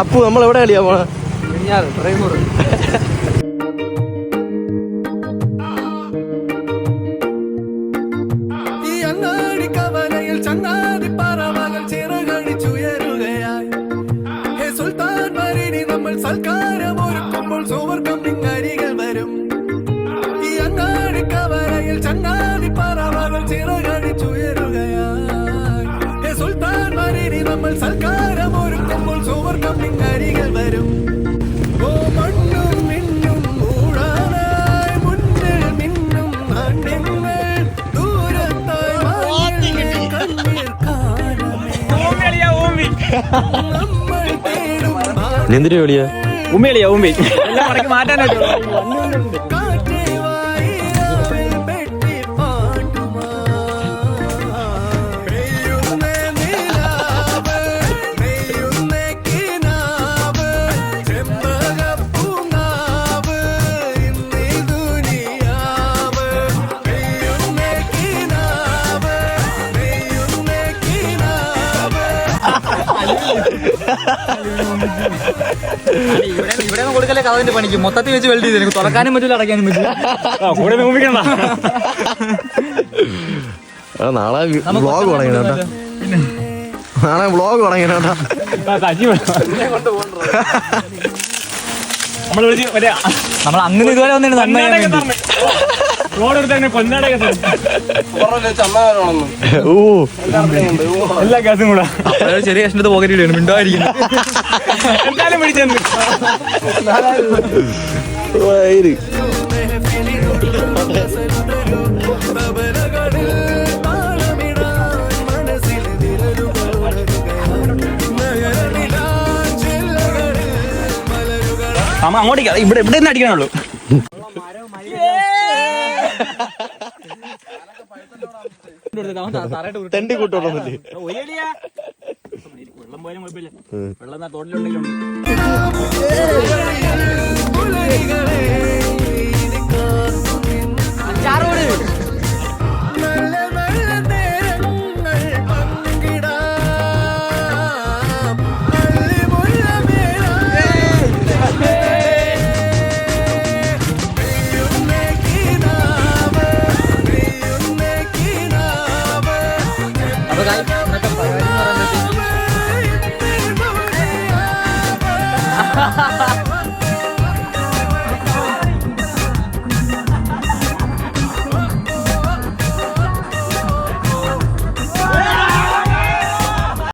അപ്പു നമ്മൾ എവിടെ കളിയാ പോണ? എന്തിനു കളിയാ? ഉമ്മ എല്ലാം മടക്കി മാറ്റാനായിട്ട്. ഇവിടെ കൊടുക്കല്ലേ കഥന്റെ പണിക്ക് മൊത്തത്തിൽ വെച്ച് വെൽഡ് ചെയ്ത് തുറക്കാനും പറ്റില്ല, അടയ്ക്കാനും പറ്റില്ല. നാളെ വ്ളോഗ് തുടങ്ങിട്ടാ, നാളെ വ്ളോഗ് തുടങ്ങിട്ടാ. നമ്മൾ അങ്ങനെ ഇതുവരെ വന്നിട്ട് എല്ലാ ഗ്യാസും കൂടെ ചെറിയ കഷ്ണത്ത് പോകറ്റില്ലാണ് മിണ്ടായിരിക്കുന്നു. എന്തായാലും പിടിച്ചെന്ന് അമ്മ അങ്ങോട്ടേക്ക് ഇവിടെ ഇവിടെ നിന്ന് അടിക്കാനുള്ളൂ. തെണ്ടി കൂട്ടോളൊന്നുമില്ലേ? വെള്ളം പോയാലും കുഴപ്പമില്ല, വെള്ളം തോട്ടിലുണ്ടെങ്കിലും